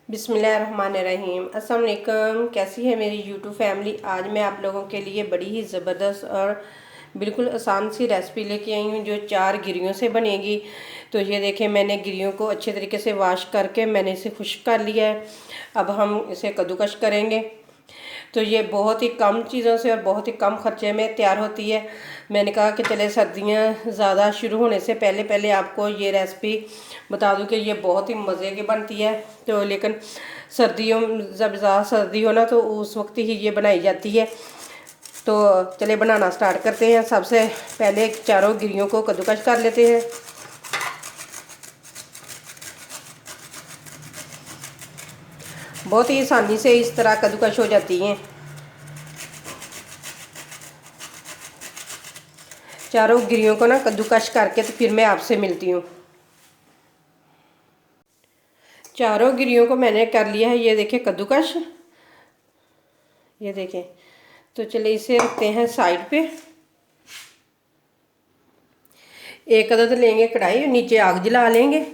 बिस्मिल्लाहिर्रहमानिर्रहीम। अस्सलाम वालेकुम। कैसी है मेरी यूट्यूब फैमिली। आज मैं आप लोगों के लिए बड़ी ही ज़बरदस्त और बिल्कुल आसान सी रेसिपी लेके आई हूँ जो 4 गिरियों से बनेगी। तो ये देखें, मैंने गिरियों को अच्छे तरीके से वॉश करके मैंने इसे खुश्क कर लिया है। अब हम इसे कद्दूकश करेंगे। तो ये बहुत ही कम चीज़ों से और बहुत ही कम खर्चे में तैयार होती है। मैंने कहा कि चले सर्दियाँ ज़्यादा शुरू होने से पहले पहले आपको ये रेसिपी बता दूं कि ये बहुत ही मज़े की बनती है। तो लेकिन सर्दियों जब ज़्यादा सर्दी हो ना तो उस वक्त ही ये बनाई जाती है। तो चले बनाना स्टार्ट करते हैं। सबसे पहले चारों गिरियों को कद्दूकश कर लेते हैं। बहुत ही आसानी से इस तरह कद्दूकश हो जाती हैं। चारों गिरियों को ना कद्दूकश करके तो फिर मैं आपसे मिलती हूँ। चारों गिरियों को मैंने कर लिया है, ये देखें कद्दूकश, ये देखें। तो चलिए इसे रखते हैं साइड पे। एक अदद लेंगे कढ़ाई, नीचे आग जला लेंगे।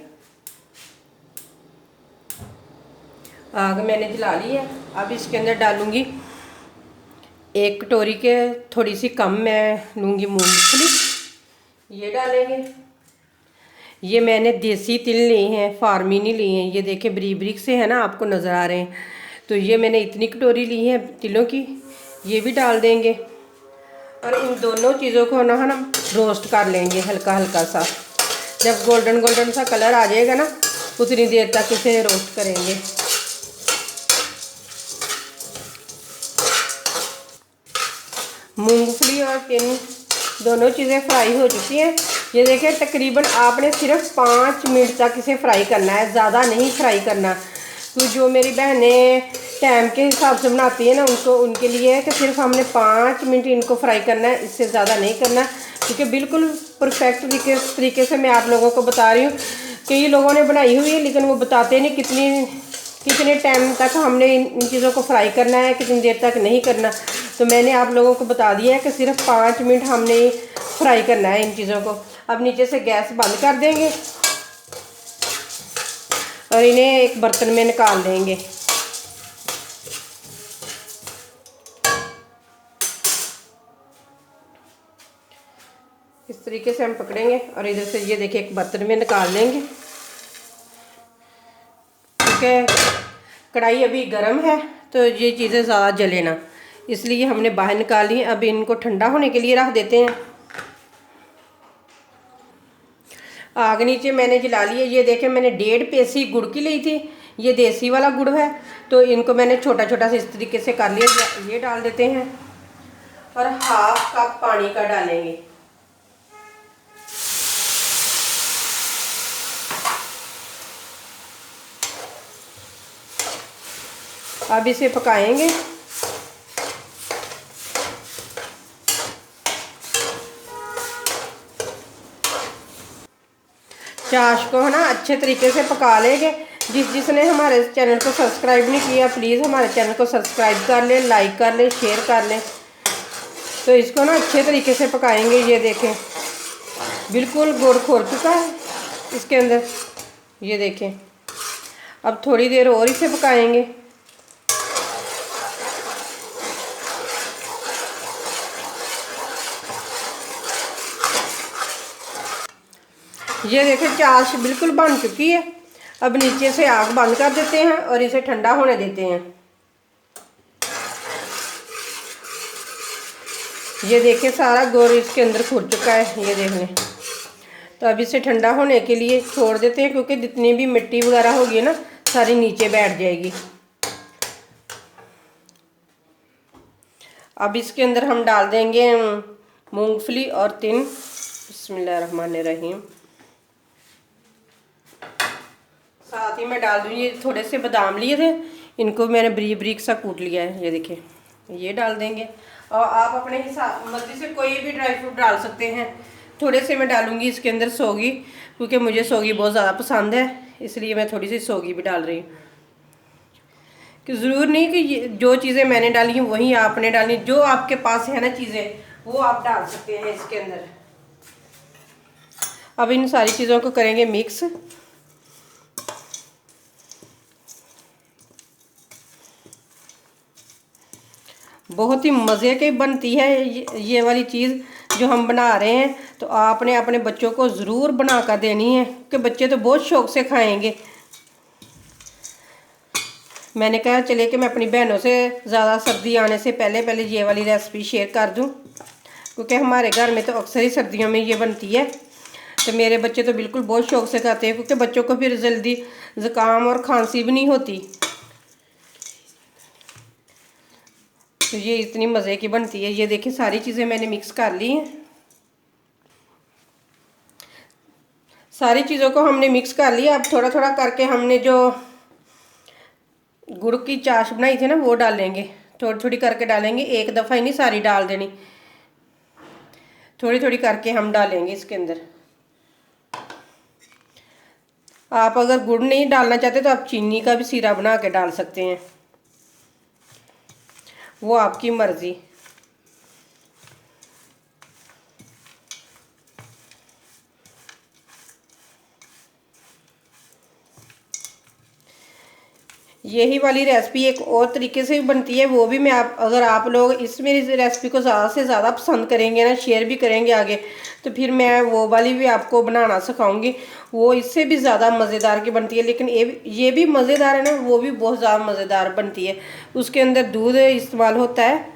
आग मैंने जला ली है। अब इसके अंदर डालूंगी एक कटोरी के थोड़ी सी कम मैं लूँगी मूंगफली, ये डालेंगे। ये मैंने देसी तिल लिए हैं, फार्मी नहीं लिए हैं। ये देखें बारीक बारीक से है ना, आपको नज़र आ रहे हैं। तो ये मैंने इतनी कटोरी ली है तिलों की, ये भी डाल देंगे। और इन दोनों चीज़ों को ना हम रोस्ट कर लेंगे हल्का हल्का सा। जब गोल्डन गोल्डन सा कलर आ जाएगा ना, उतनी देर तक इसे रोस्ट करेंगे। मूंगफली और तिल दोनों चीज़ें फ्राई हो चुकी हैं। ये देखें, तकरीबन आपने सिर्फ 5 मिनट तक इसे फ्राई करना है, ज़्यादा नहीं फ्राई करना। तो जो मेरी बहनें टाइम के हिसाब से बनाती है ना, उनके लिए है कि सिर्फ हमने 5 मिनट इनको फ्राई करना है, इससे ज़्यादा नहीं करना। क्योंकि बिल्कुल परफेक्ट तरीके से मैं आप लोगों को बता रही हूँ। कई लोगों ने बनाई हुई है लेकिन वो बताते नहीं कितने टाइम तक हमने इन चीज़ों को फ्राई करना है, कितनी देर तक नहीं करना। तो मैंने आप लोगों को बता दिया है कि सिर्फ 5 मिनट हमने फ्राई करना है इन चीज़ों को। अब नीचे से गैस बंद कर देंगे और इन्हें एक बर्तन में निकाल देंगे। इस तरीके से हम पकड़ेंगे और इधर से ये देखिए एक बर्तन में निकाल लेंगे। क्योंकि कढ़ाई अभी गर्म है तो ये चीज़ें ज़्यादा जले ना, इसलिए हमने बाहर निकाल ली। अब इनको ठंडा होने के लिए रख देते हैं। आग नीचे मैंने जला ली है। ये देखें, मैंने 1.5 पेसी गुड़ की ली थी, ये देसी वाला गुड़ है। तो इनको मैंने छोटा छोटा से इस तरीके से कर लिया। ये डाल देते हैं और 1/2 कप पानी का डालेंगे। अब इसे पकाएंगे। चाश को है ना अच्छे तरीके से पका लेंगे। जिसने हमारे चैनल को सब्सक्राइब नहीं किया, प्लीज़ हमारे चैनल को सब्सक्राइब कर लें, लाइक कर लें, शेयर कर लें। तो इसको ना अच्छे तरीके से पकाएंगे। ये देखें, बिल्कुल गुड़ खोल चुका है इसके अंदर, ये देखें। अब थोड़ी देर और इसे पकाएंगे। ये देखें, चाश बिल्कुल बन चुकी है। अब नीचे से आग बंद कर देते हैं और इसे ठंडा होने देते हैं। ये देखें, सारा गुड़ इसके अंदर घुल चुका है, ये देख लें। तो अब इसे ठंडा होने के लिए छोड़ देते हैं, क्योंकि जितनी भी मिट्टी वगैरह होगी ना, सारी नीचे बैठ जाएगी। अब इसके अंदर हम डाल देंगे मूंगफली और तिल। बिस्मिल्लाहिर्रहमानिर्रहीम। साथ ही मैं डाल दूँगी थोड़े से बादाम लिए थे, इनको मैंने बारीक बारीक सा कूट लिया है, ये देखिए। ये डाल देंगे और आप अपने हिसाब मर्जी से कोई भी ड्राई फ्रूट डाल सकते हैं। थोड़े से मैं डालूँगी इसके अंदर सौगी, क्योंकि मुझे सौगी बहुत ज़्यादा पसंद है, इसलिए मैं थोड़ी सी सौगी भी डाल रही हूँ। कि ज़रूर नहीं कि जो चीज़ें मैंने डाली हैं वही आपने डाली, जो आपके पास है ना चीज़ें वो आप डाल सकते हैं इसके अंदर। अब इन सारी चीज़ों को करेंगे मिक्स। बहुत ही मज़े की बनती है ये वाली चीज़ जो हम बना रहे हैं। तो आपने अपने बच्चों को ज़रूर बना कर देनी है कि बच्चे तो बहुत शौक़ से खाएंगे। मैंने कहा चले कि मैं अपनी बहनों से ज़्यादा सर्दी आने से पहले पहले ये वाली रेसिपी शेयर कर दूं, क्योंकि हमारे घर में तो अक्सर ही सर्दियों में ये बनती है। तो मेरे बच्चे तो बिल्कुल बहुत शौक़ से खाते हैं, क्योंकि बच्चों को फिर जल्दी ज़ुकाम और खांसी भी नहीं होती। तो ये इतनी मज़े की बनती है। ये देखिए सारी चीज़ें मैंने मिक्स कर ली हैं। सारी चीज़ों को हमने मिक्स कर लिया। अब थोड़ा थोड़ा करके हमने जो गुड़ की चाश बनाई थी ना वो डालेंगे, थोड़ी थोड़ी करके डालेंगे, एक दफ़ा ही नहीं सारी डाल देनी, थोड़ी थोड़ी करके हम डालेंगे इसके अंदर। आप अगर गुड़ नहीं डालना चाहते तो आप चीनी का भी सीरा बना के डाल सकते हैं, वो आपकी मर्ज़ी। यही वाली रेसिपी एक और तरीके से भी बनती है, वो भी मैं अगर आप लोग इस मेरी रेसिपी को ज़्यादा से ज़्यादा पसंद करेंगे ना, शेयर भी करेंगे आगे, तो फिर मैं वो वाली भी आपको बनाना सिखाऊंगी। वो इससे भी ज़्यादा मज़ेदार की बनती है, लेकिन ये भी मज़ेदार है ना, वो भी बहुत ज़्यादा मज़ेदार बनती है। उसके अंदर दूध इस्तेमाल होता है,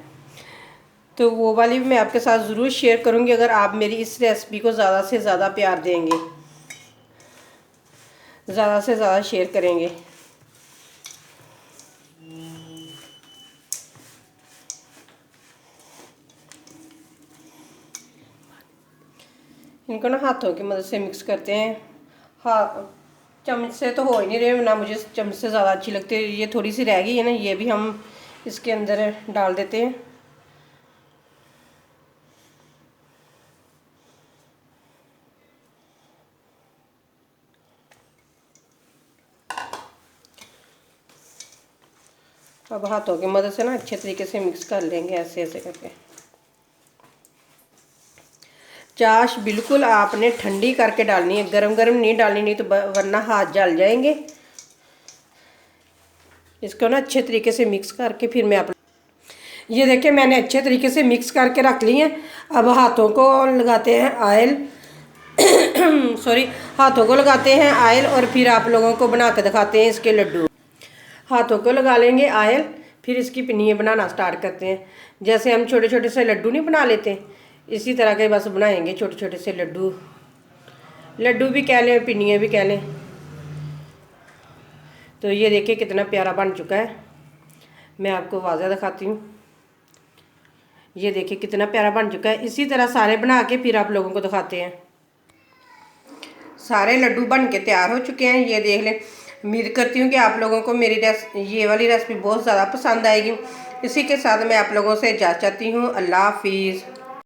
तो वो वाली भी मैं आपके साथ ज़रूर शेयर करूँगी अगर आप मेरी इस रेसिपी को ज़्यादा से ज़्यादा प्यार देंगे, ज़्यादा से ज़्यादा शेयर करेंगे। इनको ना हाथों की मदद से मिक्स करते हैं। हाँ, चम्मच से तो हो ही नहीं रहे ना, मुझे चम्मच से ज़्यादा अच्छी लगती है। ये थोड़ी सी रह गई है ना, ये भी हम इसके अंदर डाल देते हैं। अब हाथों की मदद से ना अच्छे तरीके से मिक्स कर लेंगे, ऐसे ऐसे करके। चाश बिल्कुल आपने ठंडी करके डालनी है, गरम गरम नहीं डालनी, नहीं तो वरना हाथ जल जाएंगे। इसको ना अच्छे तरीके से मिक्स करके फिर मैं ये देखिए मैंने अच्छे तरीके से मिक्स करके रख ली है। अब हाथों को लगाते हैं ऑयल सॉरी, हाथों को लगाते हैं ऑयल और फिर आप लोगों को बना के दिखाते हैं इसके लड्डू। हाथों को लगा लेंगे ऑयल, फिर इसकी पिन्नियाँ बनाना स्टार्ट करते हैं। जैसे हम छोटे छोटे से लड्डू नहीं बना लेते, इसी तरह के बस बनाएंगे छोटे छोटे से लड्डू। लड्डू भी कह लें, पिन्नियाँ भी कह लें। तो ये देखिए कितना प्यारा बन चुका है। मैं आपको वाज़ा दिखाती हूँ। ये देखिए कितना प्यारा बन चुका है। इसी तरह सारे बना के फिर आप लोगों को दिखाते हैं। सारे लड्डू बन के तैयार हो चुके हैं, ये देख लें। उम्मीद करती हूँ कि आप लोगों को मेरी ये वाली रेसिपी बहुत ज़्यादा पसंद आएगी। इसी के साथ मैं आप लोगों से इजाज़त चाहती हूँ। अल्लाह हाफिज़।